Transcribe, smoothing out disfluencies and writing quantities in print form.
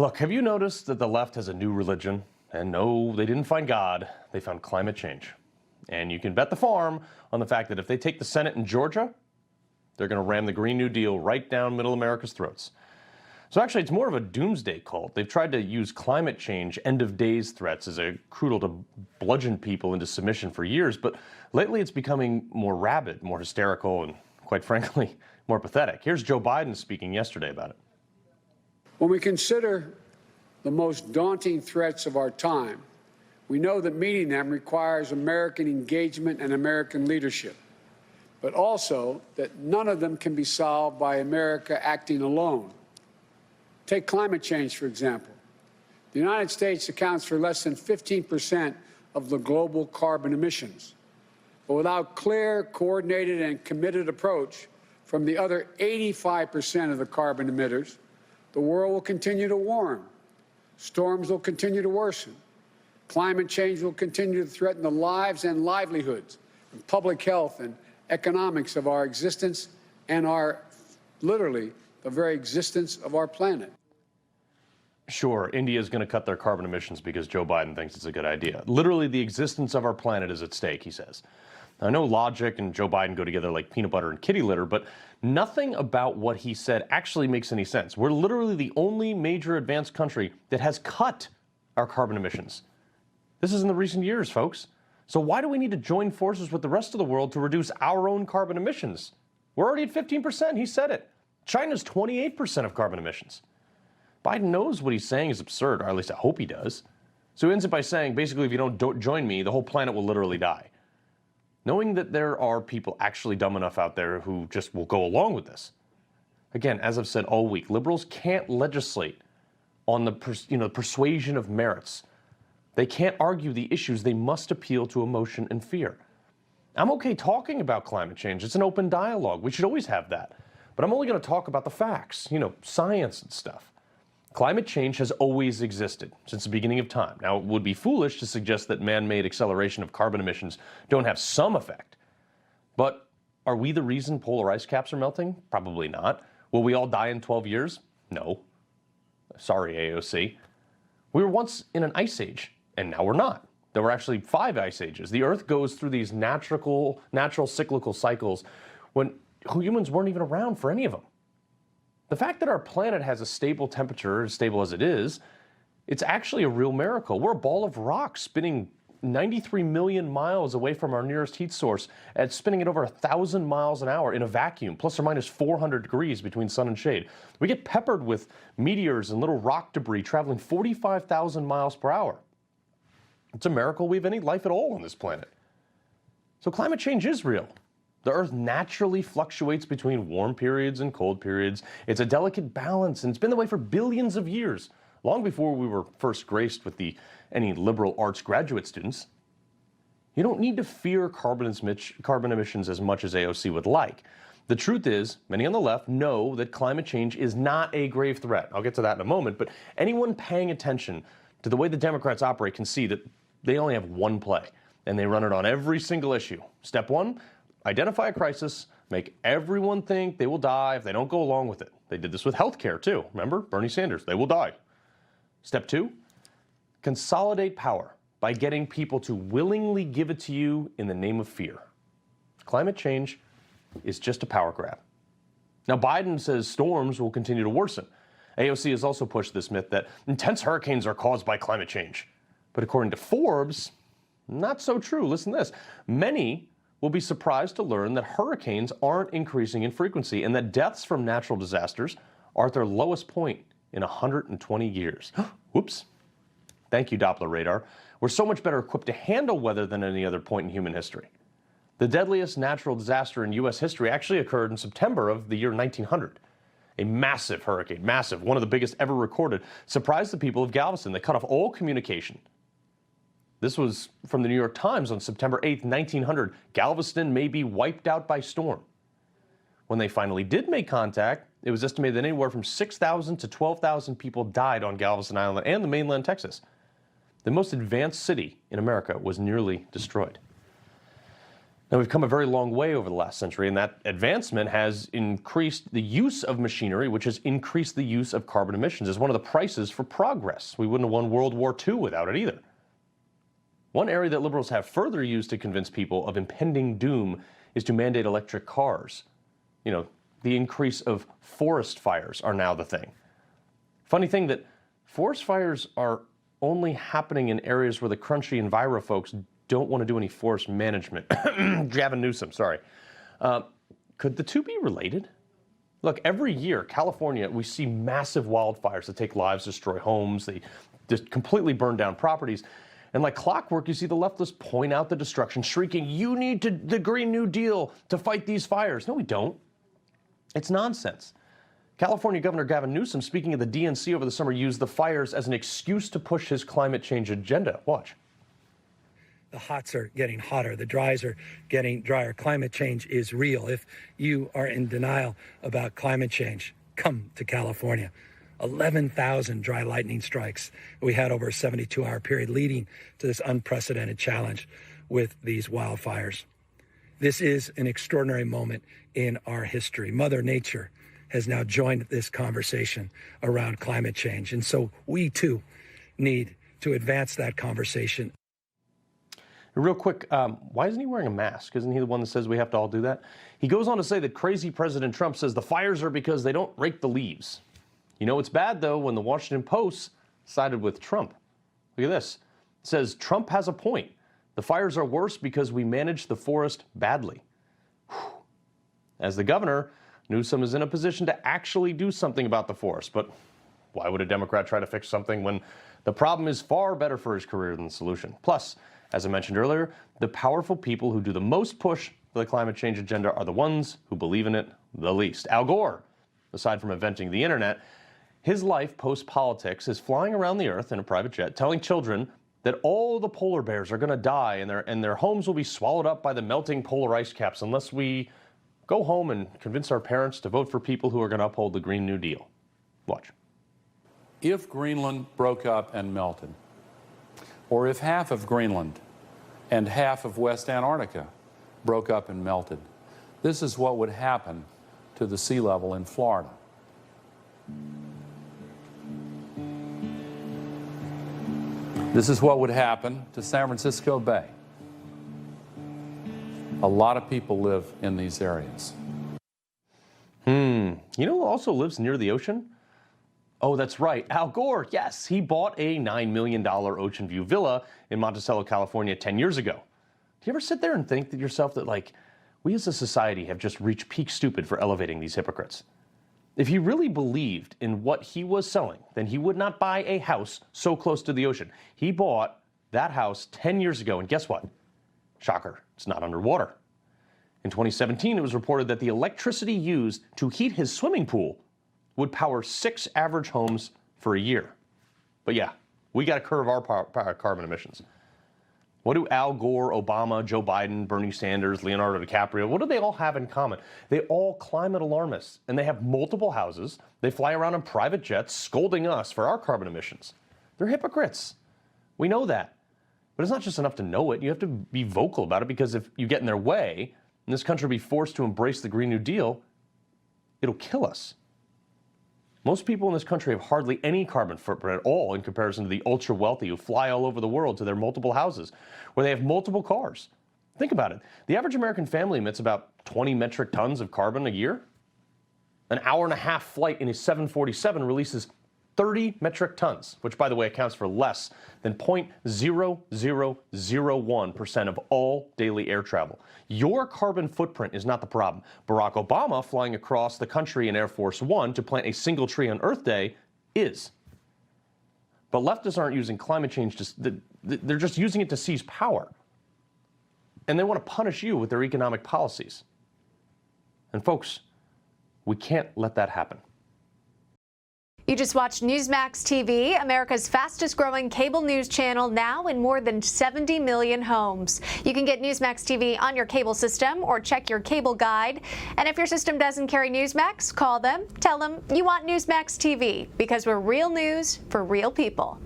Look, have you noticed that the left has a new religion? And no, they didn't find God, they found climate change. And you can bet the farm on the fact that if they take the Senate in Georgia, they're going to ram the Green New Deal right down middle America's throats. So actually, it's more of a doomsday cult. They've tried to use climate change end-of-days threats as a cudgel to bludgeon people into submission for years, but lately it's becoming more rabid, more hysterical, and quite frankly, more pathetic. Here's Joe Biden speaking yesterday about it. When we consider the most daunting threats of our time, we know that meeting them requires American engagement and American leadership, but also that none of them can be solved by America acting alone. Take climate change, for example. The United States accounts for less than 15% of the global carbon emissions. But without clear, coordinated, and committed approach from the other 85% of the carbon emitters, the world will continue to warm. Storms will continue to worsen. Climate change will continue to threaten the lives and livelihoods, and public health and economics of our existence and literally, the very existence of our planet. Sure, India is going to cut their carbon emissions because Joe Biden thinks it's a good idea. Literally, the existence of our planet is at stake, he says. I know logic and Joe Biden go together like peanut butter and kitty litter, but nothing about what he said actually makes any sense. We're literally the only major advanced country that has cut our carbon emissions. This is in the recent years, folks. So why do we need to join forces with the rest of the world to reduce our own carbon emissions? We're already at 15%, he said it. China's 28% of carbon emissions. Biden knows what he's saying is absurd, or at least I hope he does. So he ends up by saying, basically, if you don't join me, the whole planet will literally die. Knowing that there are people actually dumb enough out there who just will go along with this. Again, as I've said all week, liberals can't legislate on the persuasion of merits. They can't argue the issues. They must appeal to emotion and fear. I'm okay talking about climate change. It's an open dialogue. We should always have that. But I'm only going to talk about the facts, science and stuff. Climate change has always existed since the beginning of time. Now, it would be foolish to suggest that man-made acceleration of carbon emissions don't have some effect. But are we the reason polar ice caps are melting? Probably not. Will we all die in 12 years? No. Sorry, AOC. We were once in an ice age, and now we're not. There were actually 5 ice ages. The Earth goes through these natural cyclical cycles when humans weren't even around for any of them. The fact that our planet has a stable temperature, as stable as it is, it's actually a real miracle. We're a ball of rock spinning 93 million miles away from our nearest heat source and spinning at over 1,000 miles an hour in a vacuum, plus or minus 400 degrees between sun and shade. We get peppered with meteors and little rock debris traveling 45,000 miles per hour. It's a miracle we have any life at all on this planet. So climate change is real. The Earth naturally fluctuates between warm periods and cold periods. It's a delicate balance, and it's been that way for billions of years, long before we were first graced with any liberal arts graduate students. You don't need to fear carbon emissions as much as AOC would like. The truth is, many on the left know that climate change is not a grave threat. I'll get to that in a moment, but anyone paying attention to the way the Democrats operate can see that they only have one play, and they run it on every single issue. Step 1, identify a crisis, make everyone think they will die if they don't go along with it. They did this with healthcare too. Remember? Bernie Sanders, they will die. Step 2, consolidate power by getting people to willingly give it to you in the name of fear. Climate change is just a power grab. Now, Biden says storms will continue to worsen. AOC has also pushed this myth that intense hurricanes are caused by climate change. But according to Forbes, not so true. Listen to this. Many will be surprised to learn that hurricanes aren't increasing in frequency and that deaths from natural disasters are at their lowest point in 120 years. Whoops. Thank you, Doppler radar. We're so much better equipped to handle weather than any other point in human history. The deadliest natural disaster in U.S. history actually occurred in September of the year 1900. A massive hurricane, massive, one of the biggest ever recorded, surprised the people of Galveston. They cut off all communication. This was from the New York Times on September 8th, 1900. Galveston may be wiped out by storm. When they finally did make contact, it was estimated that anywhere from 6,000 to 12,000 people died on Galveston Island and the mainland Texas. The most advanced city in America was nearly destroyed. Now, we've come a very long way over the last century, and that advancement has increased the use of machinery, which has increased the use of carbon emissions as one of the prices for progress. We wouldn't have won World War II without it either. One area that liberals have further used to convince people of impending doom is to mandate electric cars. You know, the increase of forest fires are now the thing. Funny thing that forest fires are only happening in areas where the crunchy enviro folks don't want to do any forest management. Gavin Newsom, sorry. Could the two be related? Look, every year, California, we see massive wildfires that take lives, destroy homes, they just completely burn down properties. And like clockwork, you see the leftists point out the destruction, shrieking, "You need the Green New Deal to fight these fires." No, we don't. It's nonsense. California Governor Gavin Newsom, speaking of the DNC over the summer, used the fires as an excuse to push his climate change agenda. Watch. The hots are getting hotter, the dries are getting drier. Climate change is real. If you are in denial about climate change, come to California. 11,000 dry lightning strikes we had over a 72-hour period, leading to this unprecedented challenge with these wildfires. This is an extraordinary moment in our history. Mother Nature has now joined this conversation around climate change. And so we too need to advance that conversation. Real quick, why isn't he wearing a mask? Isn't he the one that says we have to all do that? He goes on to say that crazy President Trump says the fires are because they don't rake the leaves. You know it's bad, though, when the Washington Post sided with Trump. Look at this. It says Trump has a point. The fires are worse because we manage the forest badly. Whew. As the governor, Newsom is in a position to actually do something about the forest. But why would a Democrat try to fix something when the problem is far better for his career than the solution? Plus, as I mentioned earlier, the powerful people who do the most push for the climate change agenda are the ones who believe in it the least. Al Gore, aside from inventing the internet, his life post-politics is flying around the earth in a private jet, telling children that all the polar bears are going to die and their homes will be swallowed up by the melting polar ice caps unless we go home and convince our parents to vote for people who are going to uphold the Green New Deal. Watch. If Greenland broke up and melted, or if half of Greenland and half of West Antarctica broke up and melted, this is what would happen to the sea level in Florida. This is what would happen to San Francisco Bay. A lot of people live in these areas. You know who also lives near the ocean? Oh, that's right, Al Gore. Yes, he bought a $9 million Ocean View villa in Monticello, California 10 years ago. Do you ever sit there and think to yourself that, like, we as a society have just reached peak stupid for elevating these hypocrites? If he really believed in what he was selling, then he would not buy a house so close to the ocean. He bought that house 10 years ago, and guess what? Shocker, it's not underwater. In 2017, it was reported that the electricity used to heat his swimming pool would power 6 average homes for a year. But yeah, we got to curb our carbon emissions. What do Al Gore, Obama, Joe Biden, Bernie Sanders, Leonardo DiCaprio, what do they all have in common? They all climate alarmists, and they have multiple houses. They fly around in private jets scolding us for our carbon emissions. They're hypocrites. We know that. But it's not just enough to know it. You have to be vocal about it, because if you get in their way and this country will be forced to embrace the Green New Deal, it'll kill us. Most people in this country have hardly any carbon footprint at all in comparison to the ultra-wealthy who fly all over the world to their multiple houses, where they have multiple cars. Think about it. The average American family emits about 20 metric tons of carbon a year. An hour-and-a-half flight in a 747 releases 30 metric tons, which, by the way, accounts for less than 0.0001% of all daily air travel. Your carbon footprint is not the problem. Barack Obama flying across the country in Air Force One to plant a single tree on Earth Day is. But leftists aren't using climate change, they're just using it to seize power. And they want to punish you with their economic policies. And folks, we can't let that happen. You just watched Newsmax TV, America's fastest growing cable news channel, now in more than 70 million homes. You can get Newsmax TV on your cable system or check your cable guide. And if your system doesn't carry Newsmax, call them, tell them you want Newsmax TV, because we're real news for real people.